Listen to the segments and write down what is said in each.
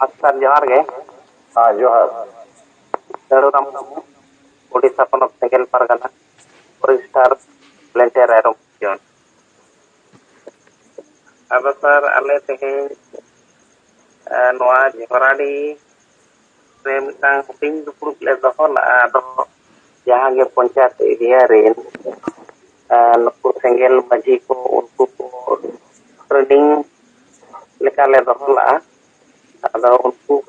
Master Johar ge. Johar. Daruram Namu, Odisha Ponot Sengkel Pargana, Forestar Planter Eruption. Ado sir ale tehen noa Johoradi re mitang huting dupruk le doho la ado jahan ge panchayat area ren nuku Sengkel Maji ko unku ko training leka le doho la ado unku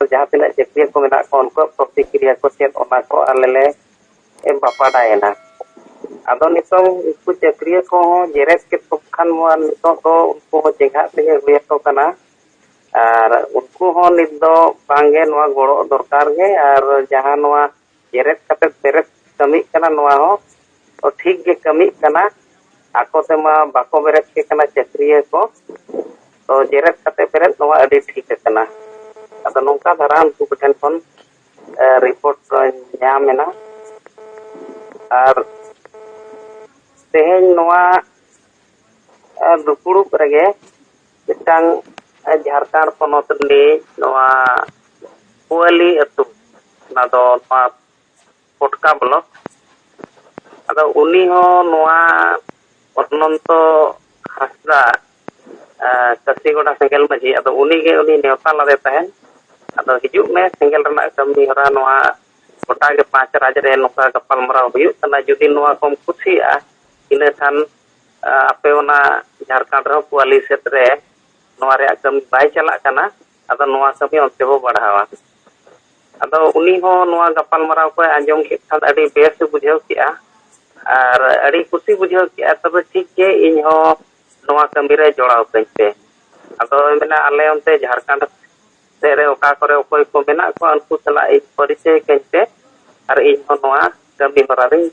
jahat tidak cekriya ko menak ko unko protikriya ko chet ona ko alele bapadayena ado nitong iku cekriya ko jeret ke tukhan mo nitong do unko jengha tege huya to kana ar unku ho nit do bange noa goro dorkar ge ar jahan noa jeret kate beret kami kana noa ho o thik ge kami kana ako tema bako beret ke kana cekriya ko to jeret kate beret noa adi thik kana atau nongka daran tu bertelpon report nyamena ar teheng noa dupuru rege mitang Jharkhand ponot ni noa Kuali atu nado noa Potka blok ado uni ho noa Ornonto Hasda Kasigoda Sengkel Maji ado uni ge uni neota lade tahen ado hijuk me Sengkel renak kami hara noa kota ge 5 raja re noka gapal marau huyuk kana judi noa kom kusia ina kan ape ona Jharkhand re Kuali setre noa re kami bai chalak kana ado noa kami onte bo badhawa ado uni ho noa gapal marau ko anjom ke khan adi bes bujhau kia ar adi kusi bujhau kia tabe thik ge in ho noa kami re joraw kaite ado mena ale onte Jharkhand sere oka kore okoy ko mena ko anku sala ik poriche kaite ar in ho noa kami horari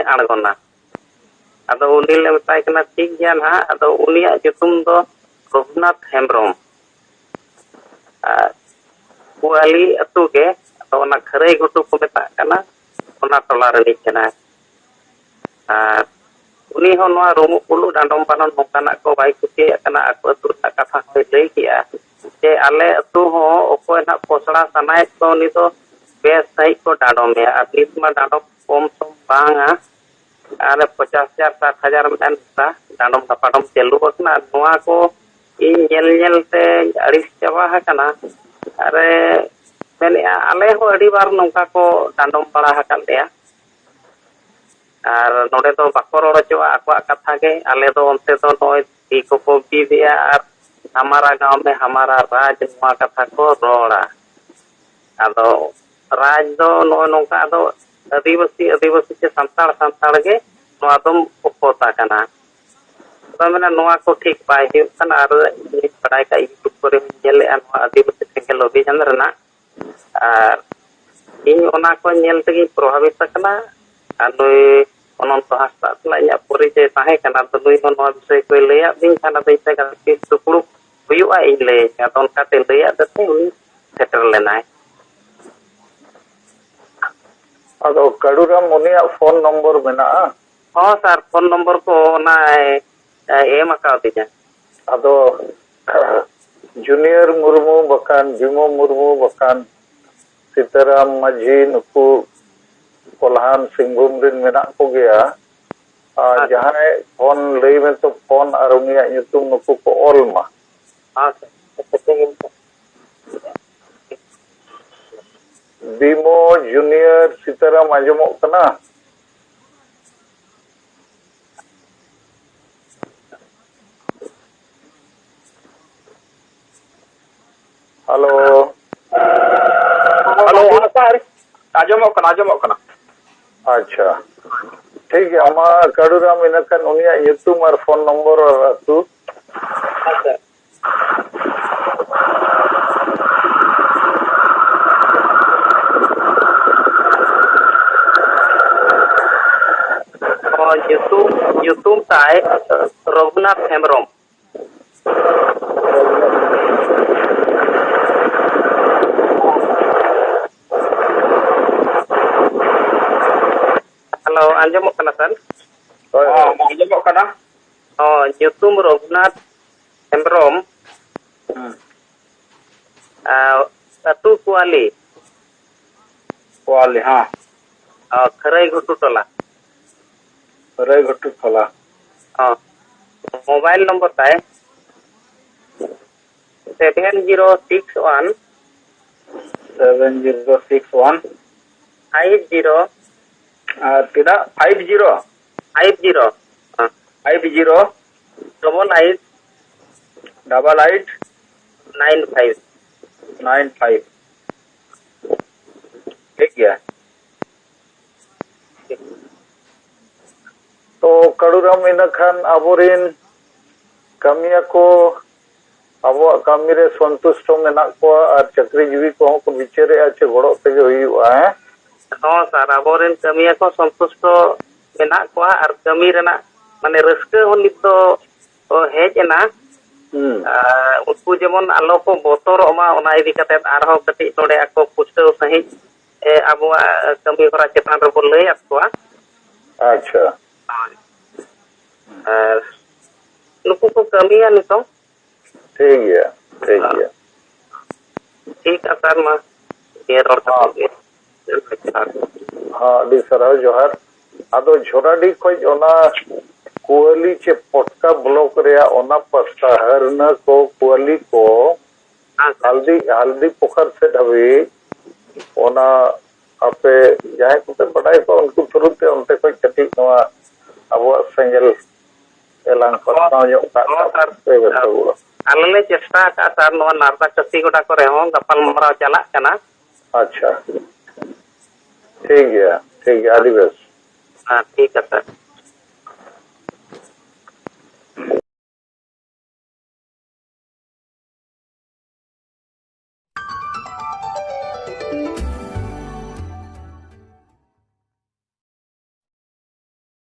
aᱬgona ado uni le metai kana thik gyan ha ado unia jutum do Raghunath Hembrom Kuali atu ge ado ona kharei gutu ko meta kana ona tola re kana uni ho noa rumu pulu dandom panon nongkana ko bai kusi kana aku atu katha ko lei kia je ale atu ho okoy na posra sanai ko ni to bes sai ko dandom ya atlis ma dandom kom som banga are 50,000 60,000 men ta dandom tapadom celu kana noa ko in nyel te aris chaba kana are men ale ho adi bar nongka ko dandom para hakan ya ar node do bako roro choa akwa katha ge ale do onte do noy ti ko bidia ar hamara gaon me hamara raj noa katha ko rora ado raj do no nongka do adivasi che santal ge noa dom opota kana to mena noa ko thik pai hu kana ar ni padai ka YouTube kore nyele an adivasi Sengkel lobi janrana ar in ona ko nyel tegi prohabit kana anoi ononto hasta lanya poriche tahe kana tului ho noa bisai ko leya ding kana dei ka kis tupuru huyua ile katon kate leya date uni settle lenai ado Kaduram unia phone number mena ho sir phone number ko na em akaudinya ado Junior Murmu bakan Bimo Murmu bakan Sitaram Maji nuku Kolhan Singhum rin menak ko gaya jahanai phone lei men to phone ar unia nyutum nuku ko ol ma Bimo Junior Sitaram ajomok kana halo sir ajomok kana acha ठीक है ama Kaduram inakan unia nyutum ar phone number atu sir YouTube tai Raghunath Hembrom halo, anjamok kana sar? ᱦᱳᱭ ᱟᱸᱡᱚᱢᱚᱜ ᱠᱟᱱᱟ? Nyutum Raghunath Hembrom, ᱟᱹᱛᱩ ᱠᱩᱣᱟᱞᱤ, ᱠᱚᱣᱟᱞᱤ, ᱦᱮᱸ, ᱠᱷᱟᱹᱨᱟᱹᱭ ᱜᱷᱩᱴᱩ ᱴᱚᱞᱟ, ᱨᱟᱹᱭ ᱜᱷᱩᱴᱩ ᱴᱚᱞᱟ, मोबाइल नंबर ताय 7061 7061 50 ᱛᱤᱱᱟᱹᱜ 50 50 50 88 88 95 95 ᱴᱷᱤक गया। तो कड़ूराम इनखान अबोरिन कमिया को अबो कमी रे संतुष्ट मेना को और चाकरीजीवी को विचारे अच्छे गड़ो तेगे हुआ है। हाँ सर आबोरेन कमिया को संतुष्ट मेना को और कमी रेना माने रस्के हो नित तो हेज एना उनको जेमन आलो को बोतर मा ओना इदी कते आरहो कति नोडे आको पुष्टो सही अबो कमी होरा चेतान रे बोल लई आकोआ। अच्छा नुकु को कमिया नितो ठीक है ठीक है ठीक है सर मा ये रोड का हाँ डी सर जोहर आदो झोराडी खोज ओना कुआली चे पटका ब्लॉक रेया ओना पस्ता हरना को कुआली को हल्दी पोखर से धबी ओना आपे जाए कुते बड़ाई को उनको तुरंत उनते कोई कटी नवा अब सेंगल एलान पस्ताव जो का पे बतुलो आलले चेष्टा का सर नवा नारदा कसी गोटा करे हो गपाल मराव चला कना। अच्छा ठीक है आदिवासी हाँ ठीक है सर।